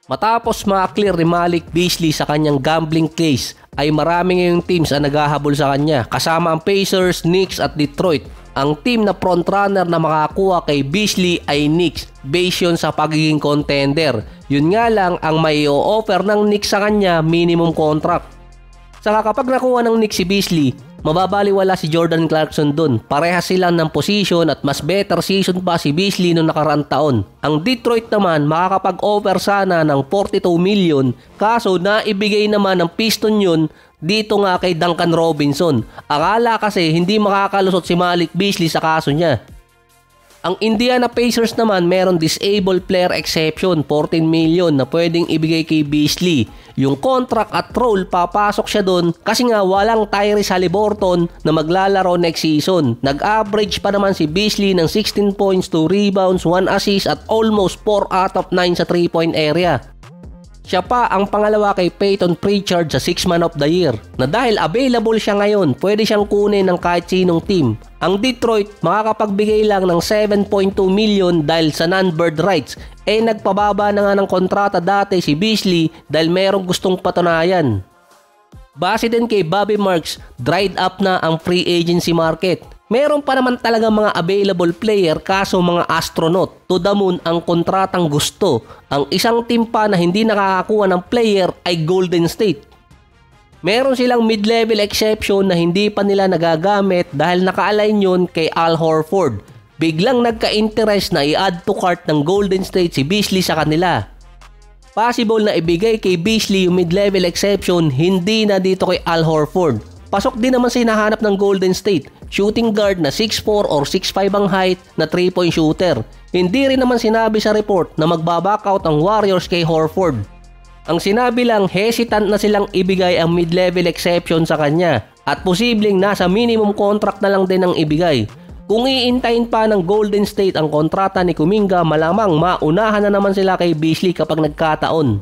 Matapos ma-clear ni Malik Beasley sa kanyang gambling case, ay marami ngayong teams ang naghahabol sa kanya kasama ang Pacers, Knicks at Detroit. Ang team na frontrunner na makakuha kay Beasley ay Knicks based yun sa pagiging contender. Yun nga lang ang may o-offer ng Knicks sa kanya minimum contract. Saka kapag nakuha ng Knicks si Beasley, mababaliwala si Jordan Clarkson dun. Parehas silang ng position at mas better season pa si Beasley noong nakaraang taon. Ang Detroit naman makakapag-offer sana ng 42 million kaso naibigay naman ng Piston yun dito nga kay Duncan Robinson. Akala kasi hindi makakalusot si Malik Beasley sa kaso niya. Ang Indiana Pacers naman meron disabled player exception 14 million na pwedeng ibigay kay Beasley. Yung contract at role papasok siya doon kasi nga walang Tyrese Haliburton na maglalaro next season. Nag-average pa naman si Beasley ng 16 points, 2 rebounds, 1 assist at almost 4 out of 9 sa 3-point area. Siya pa ang pangalawa kay Peyton Pritchard sa 6 Man of the Year na dahil available siya ngayon, pwede siyang kunin ng kahit sinong team. Ang Detroit makakapagbigay lang ng 7.2 million dahil sa non-bird rights. Nagpababa na nga ng kontrata dati si Beasley dahil merong gustong patunayan. Base din kay Bobby Marks, dried up na ang free agency market. Meron pa naman talaga mga available player kaso mga astronaut. To the moon ang kontratang gusto. Ang isang team pa na hindi nakakakuha ng player ay Golden State. Meron silang mid-level exception na hindi pa nila nagagamit dahil naka-align yun kay Al Horford. Biglang nagka-interest na i-add to cart ng Golden State si Beasley sa kanila. Possible na ibigay kay Beasley yung mid-level exception, hindi na dito kay Al Horford. Pasok din naman sa hinahanap ng Golden State. Shooting guard na 6'4 or 6'5 ang height na 3-point shooter. Hindi rin naman sinabi sa report na magbabackout ang Warriors kay Horford. Ang sinabi lang hesitant na silang ibigay ang mid-level exception sa kanya at posibleng nasa minimum contract na lang din ang ibigay. Kung iintayin pa ng Golden State ang kontrata ni Kuminga, malamang maunahan na naman sila kay Beasley kapag nagkataon.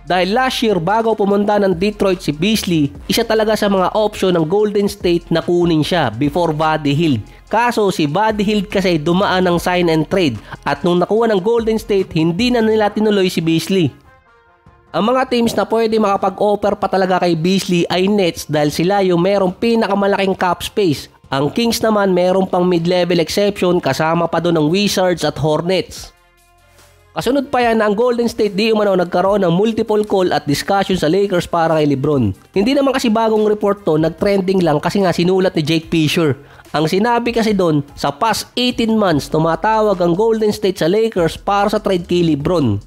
Dahil last year bago pumunta ng Detroit si Beasley, isa talaga sa mga option ng Golden State na kunin siya before Buddy Hield. Kaso si Buddy Hield kasi dumaan ng sign and trade at nung nakuha ng Golden State hindi na nila tinuloy si Beasley. Ang mga teams na pwede makapag-offer pa talaga kay Beasley ay Nets dahil sila yung merong pinakamalaking cap space. Ang Kings naman merong pang mid-level exception kasama pa doon ng Wizards at Hornets. Kasunod pa yan na ang Golden State di umano nagkaroon ng multiple call at discussion sa Lakers para kay LeBron. Hindi naman kasi bagong report to, nag-trending lang kasi nga sinulat ni Jake Fisher. Ang sinabi kasi doon, sa past 18 months tumatawag ang Golden State sa Lakers para sa trade kay LeBron.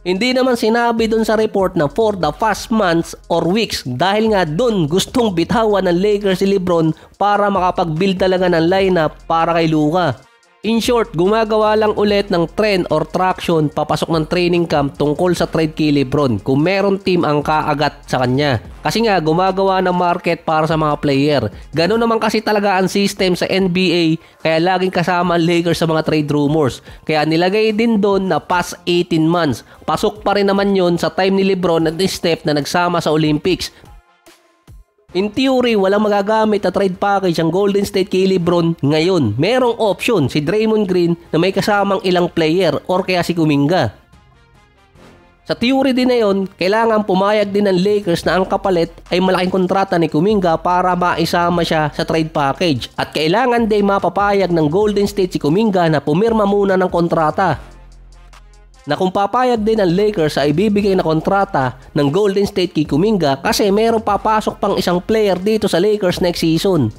Hindi naman sinabi doon sa report na for the past months or weeks dahil nga doon gustong bitawan ng Lakers si LeBron para makapag-build talaga ng lineup para kay Luka. In short, gumagawa lang ulit ng trend or traction papasok ng training camp tungkol sa trade kay LeBron kung meron team ang kaagat sa kanya. Kasi nga gumagawa ng market para sa mga player. Ganun naman kasi talaga ang system sa NBA kaya laging kasama ang Lakers sa mga trade rumors. Kaya nilagay din doon na past 18 months. Pasok pa rin naman yon sa time ni LeBron at ni Steph na nagsama sa Olympics. In theory, walang magagamit na trade package ang Golden State kay LeBron ngayon. Merong option si Draymond Green na may kasamang ilang player or kaya si Kuminga. Sa theory din na yon, kailangan pumayag din ng Lakers na ang kapalit ay malaking kontrata ni Kuminga para maisama siya sa trade package. At kailangan din mapapayag ng Golden State si Kuminga na pumirma muna ng kontrata. Na kung papayag din ng Lakers ay ibibigay na kontrata ng Golden State kay Kuminga kasi merong papasok pang isang player dito sa Lakers next season.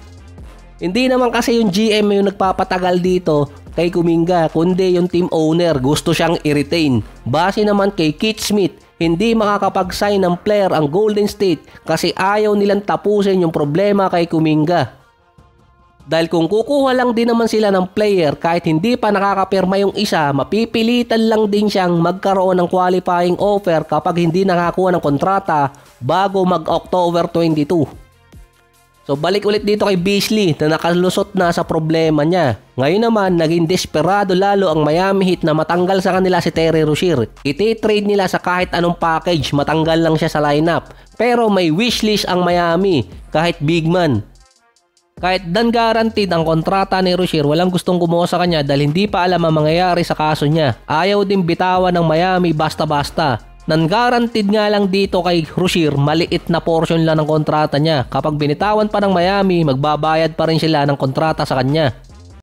Hindi naman kasi yung GM yung nagpapatagal dito kay Kuminga kundi yung team owner gusto siyang i-retain. Base naman kay Keith Smith, hindi makakapag-sign ng player ang Golden State kasi ayaw nilang tapusin yung problema kay Kuminga. Dahil kung kukuha lang din naman sila ng player kahit hindi pa nakakapirma yung isa, mapipilitan lang din siyang magkaroon ng qualifying offer kapag hindi nakakuha ng kontrata bago mag-October 22. So balik ulit dito kay Beasley na nakalusot na sa problema niya. Ngayon naman naging desperado lalo ang Miami Heat na matanggal sa kanila si Terry Rozier. Iti-trade nila sa kahit anong package, matanggal lang siya sa lineup. Pero may wishlist ang Miami kahit big man. Kahit dan guaranteed ang kontrata ni Rozier, walang gustong kumuha sa kanya dahil hindi pa alam ang mangyayari sa kaso niya. Ayaw din bitawan ng Miami basta-basta. Non-guaranteed nga lang dito kay Rozier, maliit na portion lang ng kontrata niya. Kapag binitawan pa ng Miami, magbabayad pa rin sila ng kontrata sa kanya.